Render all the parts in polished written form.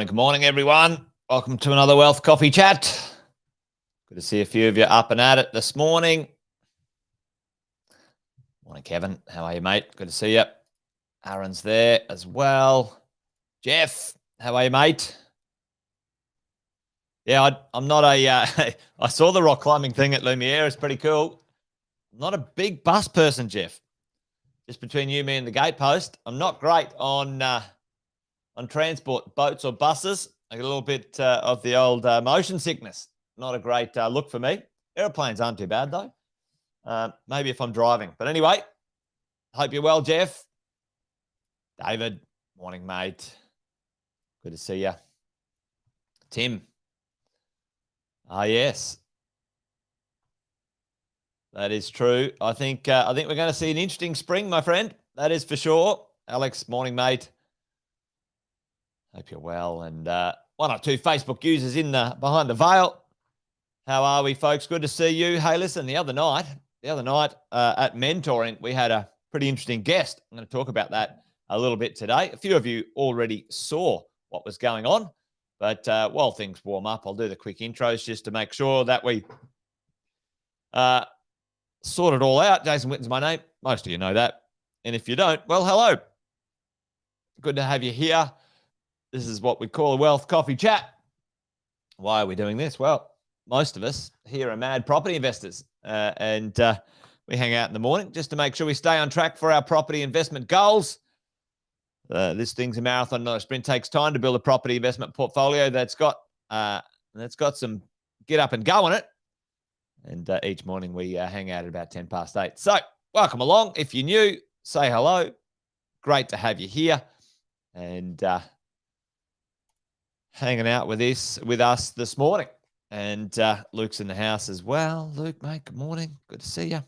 Good morning, everyone. Welcome to another Wealth Coffee Chat. Good to see a few of you up and at it this morning. Morning, Kevin. How are you, mate? Good to see you. Aaron's there as well. Jeff, how are you, mate? Yeah, I'm not a... I saw the rock climbing thing at Lumiere. It's pretty cool. I'm not a big bus person, Jeff. Just between you, me, and the gatepost. I'm not great on transport, boats or buses. I get a little bit of the old motion sickness. Not a great look for me. Airplanes aren't too bad, though. Maybe if I'm driving. But anyway, hope you're well, Jeff. David, morning, mate. Good to see you. Tim. Yes. That is true. I think we're going to see an interesting spring, my friend. That is for sure. Alex, morning, mate. Hope you're well. And one or two Facebook users in behind the veil. How are we, folks? Good to see you. Hey, listen, the other night at mentoring, we had a pretty interesting guest. I'm going to talk about that a little bit today. A few of you already saw what was going on. But while things warm up, I'll do the quick intros just to make sure that we sort it all out. Jason Witten's my name. Most of you know that. And if you don't, well, hello. Good to have you here. This is what we call a Wealth Coffee Chat. Why are we doing this? Well, most of us here are mad property investors. And we hang out in the morning just to make sure we stay on track for our property investment goals. This thing's a marathon, not a sprint. Takes time to build a property investment portfolio that's got some get up and go on it. And each morning we hang out at about 10 past 8. So welcome along. If you're new, say hello. Great to have you here. And hanging out with us this morning. And Luke's in the house as well. Luke, mate, good morning. Good to see you.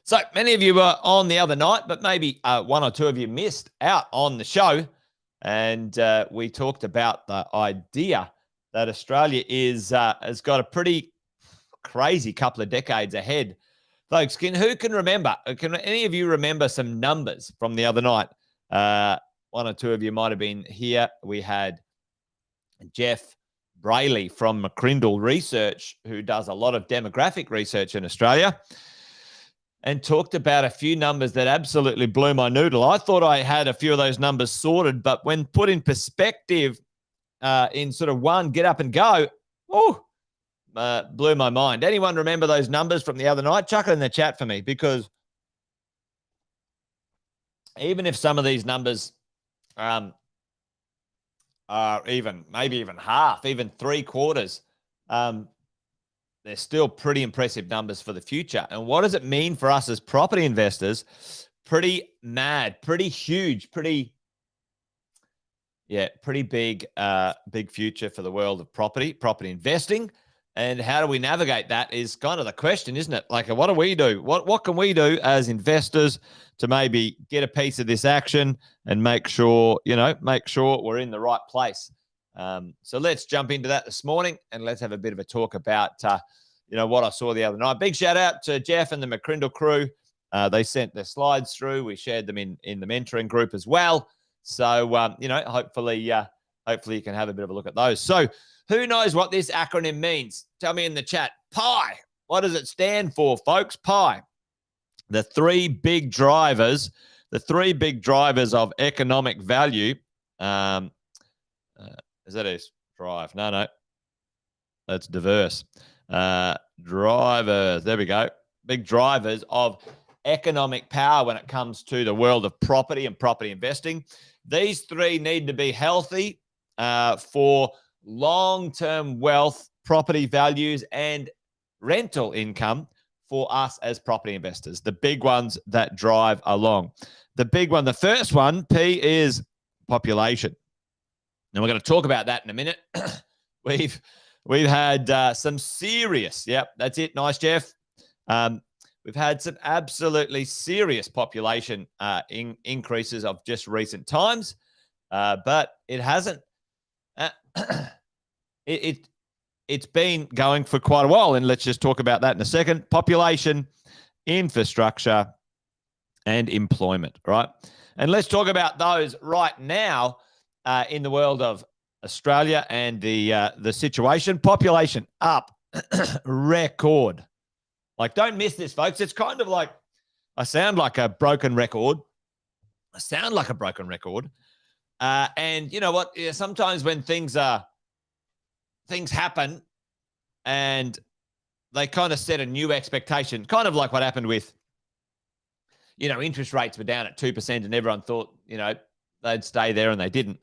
So many of you were on the other night, but maybe one or two of you missed out on the show. And we talked about the idea that Australia has got a pretty crazy couple of decades ahead. Folks, who can remember? Can any of you remember some numbers from the other night? One or two of you might have been here. We had Jeff Brayley from McCrindle Research, who does a lot of demographic research in Australia, and talked about a few numbers that absolutely blew my noodle. I thought I had a few of those numbers sorted, but when put in perspective in sort of one get up and go, blew my mind. Anyone remember those numbers from the other night? Chuck it in the chat for me, because even if some of these numbers are maybe even half, even 3/4, they're still pretty impressive numbers for the future. And what does it mean for us as property investors? Pretty mad, pretty huge, pretty, Yeah, pretty big future for the world of property investing. And how do we navigate that is kind of the question, isn't it? Like, what do we do? What can we do as investors to maybe get a piece of this action and make sure we're in the right place? So let's jump into that this morning and let's have a bit of a talk about, what I saw the other night. Big shout out to Jeff and the McCrindle crew. They sent their slides through. We shared them in the mentoring group as well. So, hopefully you can have a bit of a look at those. So who knows what this acronym means? Tell me in the chat. P.I.E. What does it stand for, folks? P.I.E. The three big drivers of economic value. Is that a drive? No. That's diverse. Drivers. There we go. Big drivers of economic power when it comes to the world of property and property investing. These three need to be healthy for long-term wealth, property values, and rental income for us as property investors. The big ones that drive along. The first one, P, is population. Now we're going to talk about that in a minute. We've had some serious, that's it. Nice, Jeff. We've had some absolutely serious population increases of just recent times, but it hasn't. It's been going for quite a while, and let's just talk about that in a second. Population, infrastructure, and employment, right? And let's talk about those right now in the world of Australia and the situation. Population up, record. Like, don't miss this, folks. It's kind of like I sound like a broken record. And you know what? Yeah, sometimes when things happen and they kind of set a new expectation, kind of like what happened with, interest rates were down at 2% and everyone thought, they'd stay there and they didn't.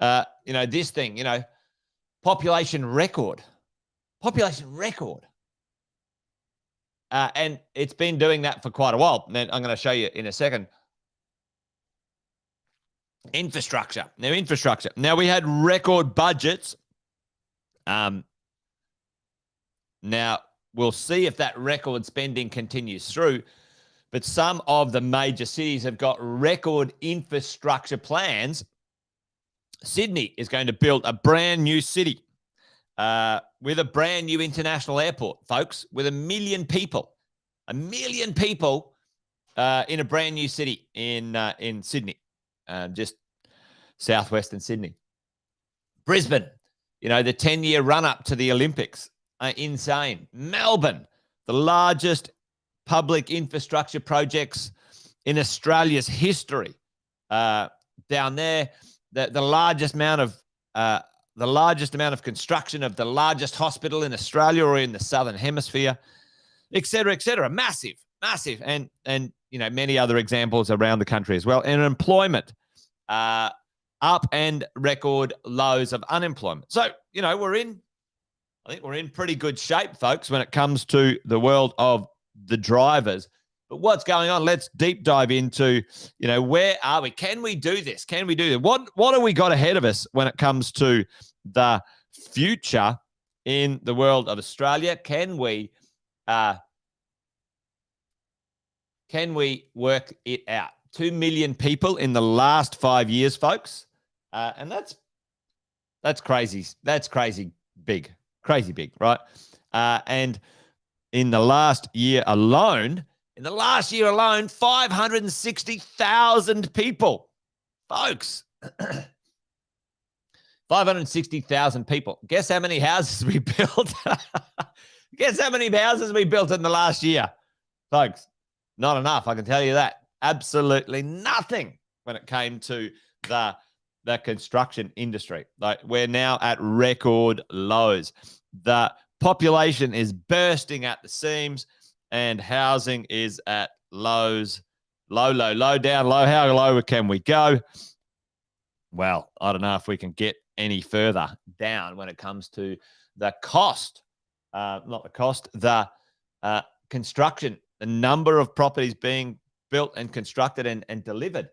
This thing, population record. And it's been doing that for quite a while. And I'm going to show you in a second. Infrastructure. Now, we had record budgets. Now, we'll see if that record spending continues through. But some of the major cities have got record infrastructure plans. Sydney is going to build a brand new city with a brand new international airport, folks, with 1 million people. 1 million people in a brand new city in Sydney, just southwestern Sydney. Brisbane, the 10-year run-up to the Olympics, insane. Melbourne, the largest public infrastructure projects in Australia's history. Down there, the largest amount of construction of the largest hospital in Australia or in the Southern Hemisphere, et cetera, massive. And many other examples around the country as well. And employment, up and record lows of unemployment. So, I think we're in pretty good shape, folks, when it comes to the world of the drivers. But what's going on? Let's deep dive into, where are we? Can we do this? What have we got ahead of us when it comes to the future in the world of Australia? Can we work it out? 2 million people in the last 5 years, folks. And that's crazy. That's crazy big, right? And in the last year alone, 560,000 people, folks. 560,000 people. Guess how many houses we built? Guess how many houses we built in the last year, folks? Not enough, I can tell you that. Absolutely nothing when it came to the construction industry. Like, we're now at record lows. The population is bursting at the seams, and housing is at lows. Low, down low. How low can we go? Well, I don't know if we can get any further down when it comes to the cost. The construction, the number of properties being built and constructed and delivered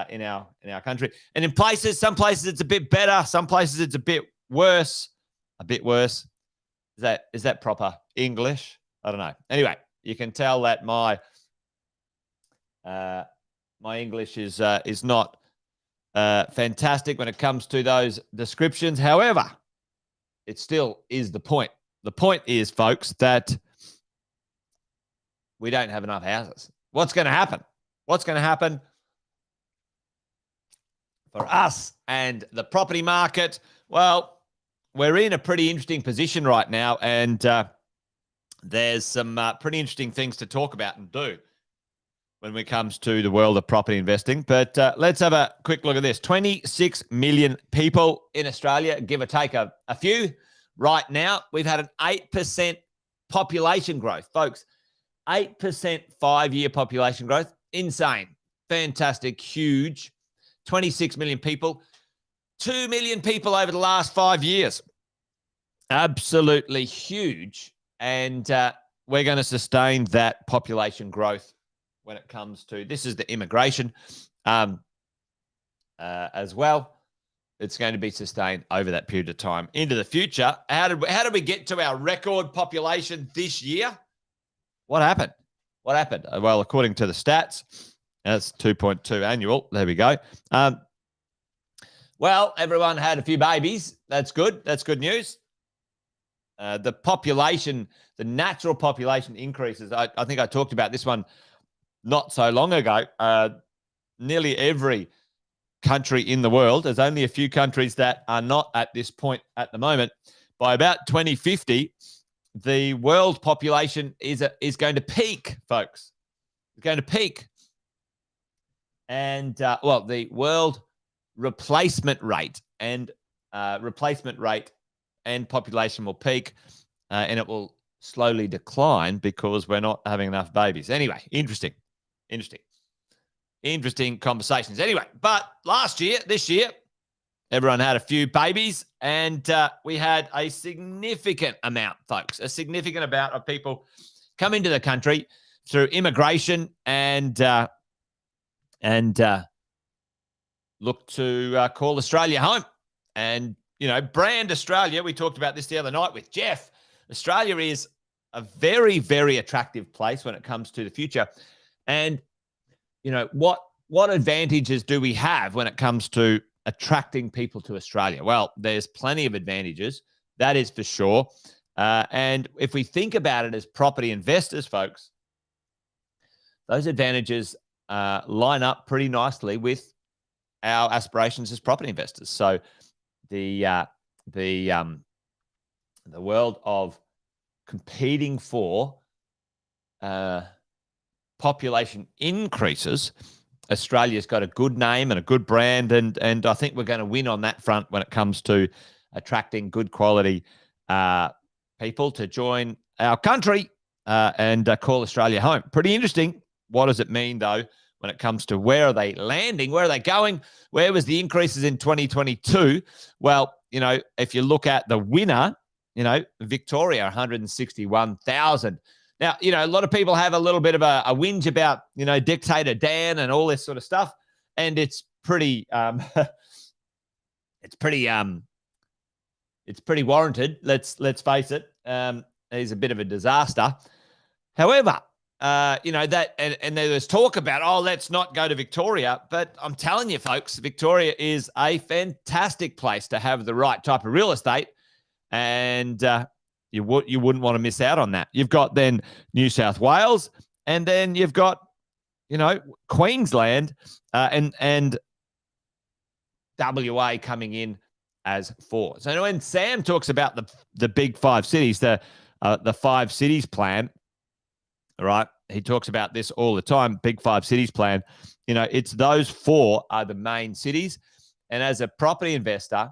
in our country. And in some places it's a bit better, some places it's a bit worse. A bit worse. Is that proper English? I don't know. Anyway, you can tell that my English is not fantastic when it comes to those descriptions. However, it still is the point. The point is, folks, that we don't have enough houses. What's going to happen? What's going to happen for us and the property market? Well, we're in a pretty interesting position right now, and there's some pretty interesting things to talk about and do when it comes to the world of property investing. But let's have a quick look at this. 26 million people in Australia, give or take a few. Right now, we've had an 8% population growth. Folks, 8% 5-year population growth. Insane. Fantastic. Huge. 26 million people. 2 million people over the last 5 years. Absolutely huge. And we're going to sustain that population growth when it comes to, this is the immigration as well. It's going to be sustained over that period of time into the future. How did we get to our record population this year? What happened? Well, according to the stats, that's 2.2 annual. There we go. Well, everyone had a few babies. That's good. That's good news. The population, the natural population increases. I think I talked about this one not so long ago. Nearly every country in the world, there's only a few countries that are not at this point at the moment. By about 2050, the world population is going to peak, folks. It's going to peak. And, the world replacement rate and population will peak, and it will slowly decline because we're not having enough babies. Anyway, interesting conversations. Anyway, but this year, everyone had a few babies, and we had a significant amount, folks, of people come into the country through immigration and look to call Australia home. And, brand Australia, we talked about this the other night with Jeff. Australia is a very, very attractive place when it comes to the future. And, what advantages do we have when it comes to attracting people to Australia? Well, there's plenty of advantages, that is for sure. And if we think about it as property investors, folks, those advantages line up pretty nicely with our aspirations as property investors. So the world of competing for population increases, Australia's got a good name and a good brand, and I think we're going to win on that front when it comes to attracting good quality people to join our country and call Australia home. Pretty interesting. What does it mean, though, when it comes to where are they landing? Where are they going? Where was the increases in 2022? Well, if you look at the winner, Victoria, 161,000. Now, a lot of people have a little bit of a whinge about, Dictator Dan and all this sort of stuff. And it's pretty, it's pretty warranted. Let's face it. He's a bit of a disaster. However, and there was talk about, let's not go to Victoria. But I'm telling you, folks, Victoria is a fantastic place to have the right type of real estate. And, you wouldn't want to miss out on that. You've got then New South Wales, and then you've got, Queensland and WA coming in as 4. So when Sam talks about the big 5 cities, the 5 cities plan, all right, he talks about this all the time, big 5 cities plan. It's those 4 are the main cities. And as a property investor,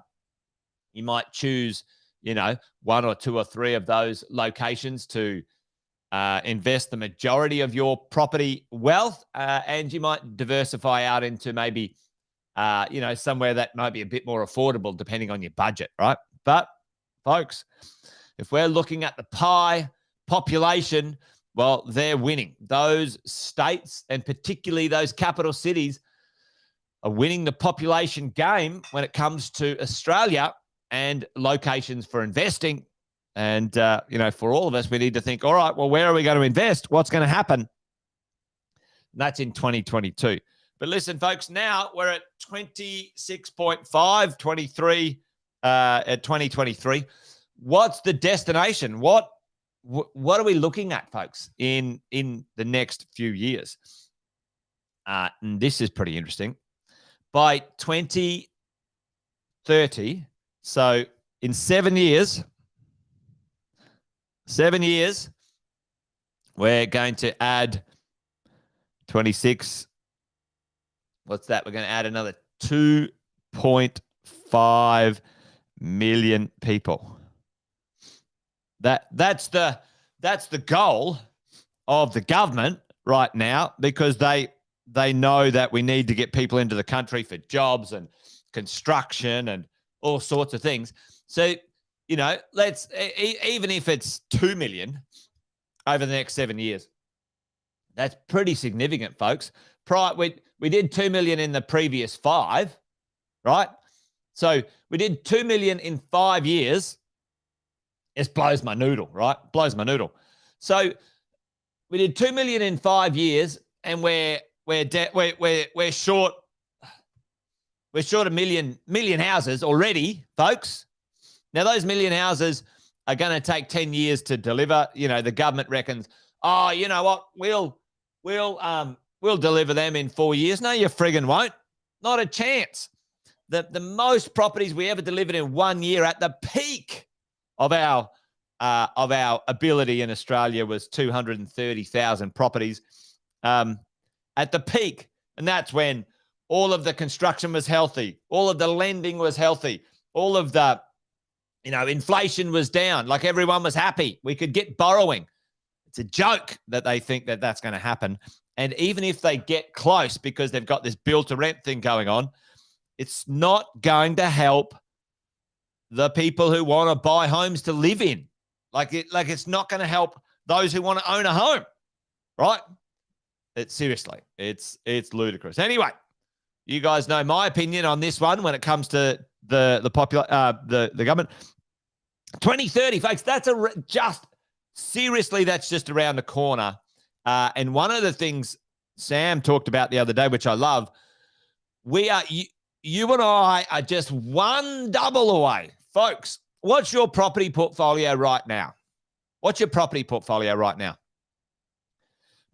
you might choose, 1 or 2 or 3 of those locations to invest the majority of your property wealth, and you might diversify out into maybe, somewhere that might be a bit more affordable depending on your budget, right? But, folks, if we're looking at the P.I.E population, well, they're winning. Those states, and particularly those capital cities, winning the population game when it comes to Australia and locations for investing. And, for all of us, we need to think, all right, well, where are we going to invest? What's going to happen? And that's in 2022. But listen, folks, now we're at 26.5, 23 at 2023. What's the destination? What are we looking at, folks, in the next few years? And this is pretty interesting. By 2030, so in 7 years, we're going to add 26. What's that? We're going to add another 2.5 million people. That's the goal of the government right now, because they know that we need to get people into the country for jobs and construction and all sorts of things. So, let's, even if it's 2 million over the next 7 years, that's pretty significant, folks. We did 2 million in the previous 5, right? So we did 2 million in 5 years. It blows my noodle, right? Blows my noodle. So we did 2 million in 5 years, and we're short a million houses already, folks. Now those million houses are going to take 10 years to deliver. The government reckons, oh, you know what? We'll deliver them in 4 years. No, you friggin' won't. Not a chance. The most properties we ever delivered in 1 year at the peak of our ability in Australia was 230,000 properties at the peak. And that's when all of the construction was healthy. All of the lending was healthy. All of the, inflation was down. Like, everyone was happy. We could get borrowing. It's a joke that they think that that's going to happen. And even if they get close, because they've got this build to rent thing going on, it's not going to help the people who want to buy homes to live in. It's not going to help those who want to own a home, right? It's ludicrous. Anyway, you guys know my opinion on this one when it comes to the government. 2030, folks. That's seriously, that's just around the corner. And one of the things Sam talked about the other day, which I love, you and I are just one double away. Folks, what's your property portfolio right now? What's your property portfolio right now?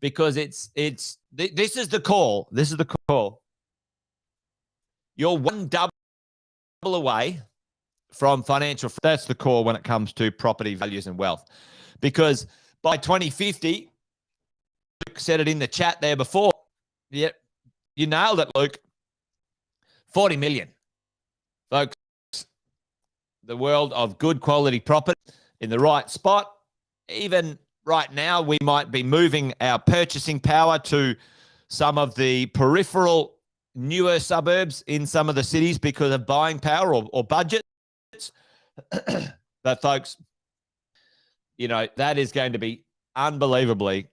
Because this is the call. This is the call. You're one double away from financial. That's the call when it comes to property values and wealth. Because by 2050, Luke said it in the chat there before. Yeah, you nailed it, Luke. 40 million. Folks, the world of good quality property in the right spot. Even right now, we might be moving our purchasing power to some of the peripheral newer suburbs in some of the cities because of buying power or budgets. But folks, that is going to be unbelievably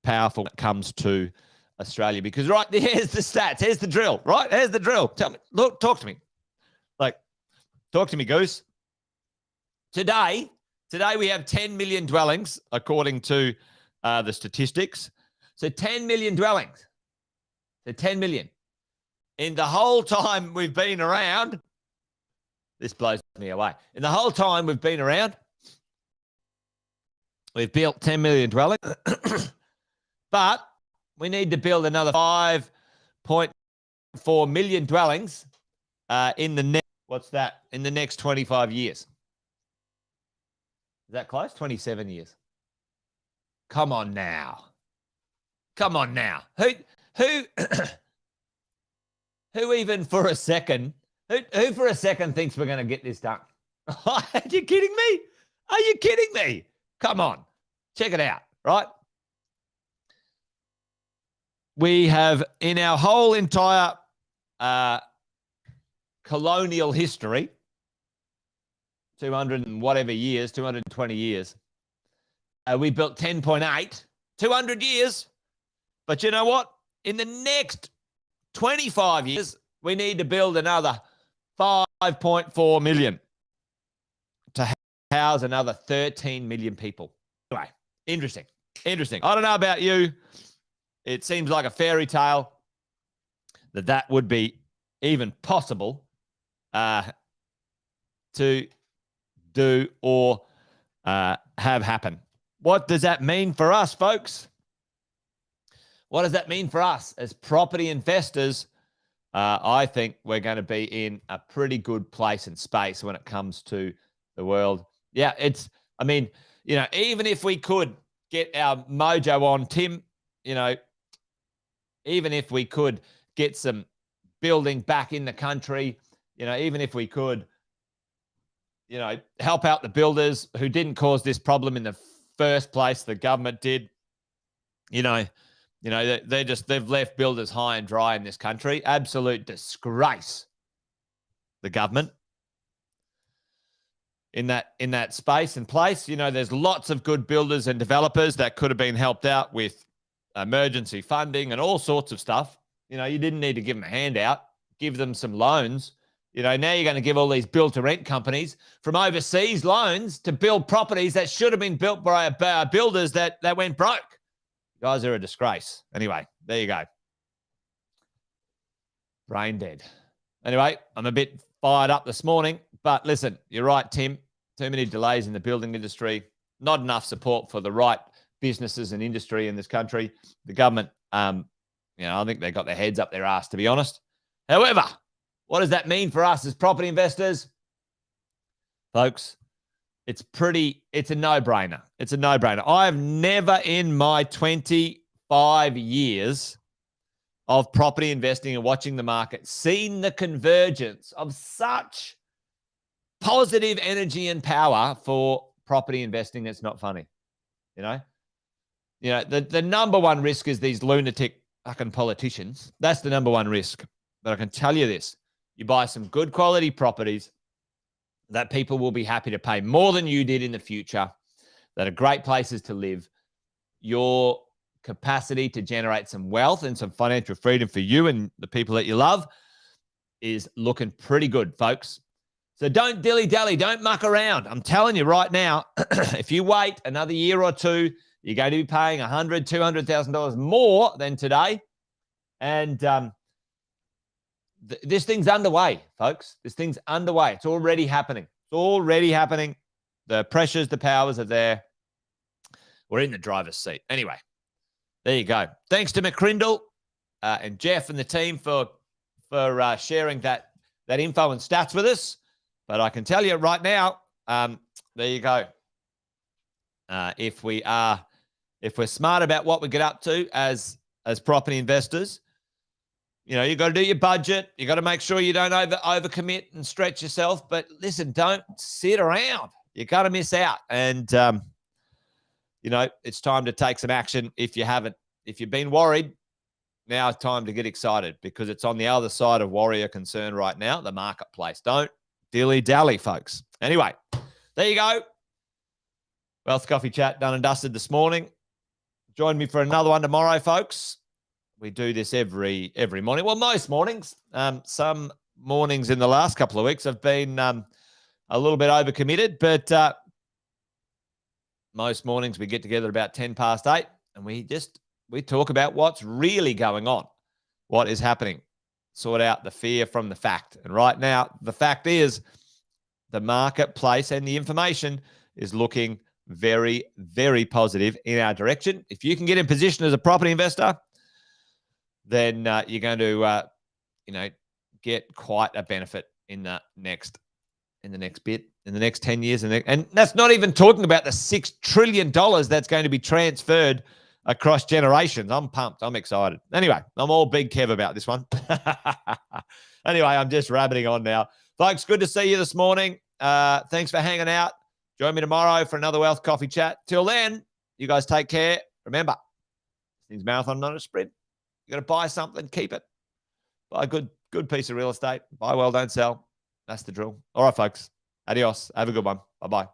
powerful when it comes to Australia, because right here's the stats. Here's the drill, right? Here's the drill. Tell me, look, talk to me. Talk to me, Goose. Today we have 10 million dwellings, according to the statistics. So 10 million dwellings. So 10 million. In the whole time we've been around, this blows me away. In the whole time we've been around, we've built 10 million dwellings. But we need to build another 5.4 million dwellings in the next 25 years. Is that close? 27 years. Come on now. Who even for a second, who for a second thinks we're going to get this done? Are you kidding me? Come on. Check it out, right? We have, in our whole entire colonial history, 200 and whatever years, 220 years, we built 10.8, 200 years. But you know what? In the next 25 years, we need to build another 5.4 million to house another 13 million people. Anyway, interesting. I don't know about you. It seems like a fairy tale that would be even possible to do or have happen. What does that mean for us, folks? What does that mean for us as property investors? I think we're going to be in a pretty good place and space when it comes to the world. Yeah, even if we could get our mojo on, Tim, even if we could get some building back in the country, even if we could, help out the builders who didn't cause this problem in the first place, the government did, they've left builders high and dry in this country. Absolute disgrace. The government in that space and place. There's lots of good builders and developers that could have been helped out with emergency funding and all sorts of stuff. You didn't need to give them a handout, give them some loans. Now you're going to give all these build-to-rent companies from overseas loans to build properties that should have been built by builders that went broke. You guys are a disgrace. Anyway, there you go. Brain dead. Anyway, I'm a bit fired up this morning, but listen, you're right, Tim. Too many delays in the building industry. Not enough support for the right businesses and industry in this country. The government, I think they got their heads up their ass, to be honest. However, what does that mean for us as property investors? Folks, it's a no-brainer. It's a no-brainer. I have never in my 25 years of property investing and watching the market seen the convergence of such positive energy and power for property investing. It's not funny. The number one risk is these lunatic fucking politicians. That's the number one risk. But I can tell you this. You buy some good quality properties that people will be happy to pay more than you did in the future, that are great places to live. Your capacity to generate some wealth and some financial freedom for you and the people that you love is looking pretty good, folks. So don't dilly-dally, don't muck around. I'm telling you right now, if you wait another year or two, you're going to be paying $100,000, $200,000 more than today. And this thing's underway, folks. This thing's underway. It's already happening. The pressures, the powers are there. We're in the driver's seat. Anyway, there you go. Thanks to McCrindle and Jeff and the team for sharing that info and stats with us. But I can tell you right now, there you go. If we're smart about what we get up to as property investors, you got to do your budget. You got to make sure you don't overcommit and stretch yourself. But listen, don't sit around. You got to miss out. And it's time to take some action. If you've been worried, now it's time to get excited because it's on the other side of warrior concern right now, the marketplace. Don't dilly-dally, folks. Anyway, there you go. Wealth Coffee Chat done and dusted this morning. Join me for another one tomorrow, folks. We do this every morning. Well, most mornings. Some mornings in the last couple of weeks have been a little bit overcommitted, but most mornings we get together about 10 past 8 and we talk about what's really going on, what is happening, sort out the fear from the fact. And right now, the fact is the marketplace and the information is looking very, very positive in our direction. If you can get in position as a property investor, then you're going to, get quite a benefit in the next 10 years. And that's not even talking about the $6 trillion that's going to be transferred across generations. I'm pumped. I'm excited. Anyway, I'm all big Kev about this one. Anyway, I'm just rabbiting on now. Folks, good to see you this morning. Thanks for hanging out. Join me tomorrow for another Wealth Coffee Chat. Till then, you guys take care. Remember, this thing's marathon, not a sprint. You got to buy something, keep it. Buy a good piece of real estate. Buy well, don't sell. That's the drill. All right, folks. Adios. Have a good one. Bye-bye.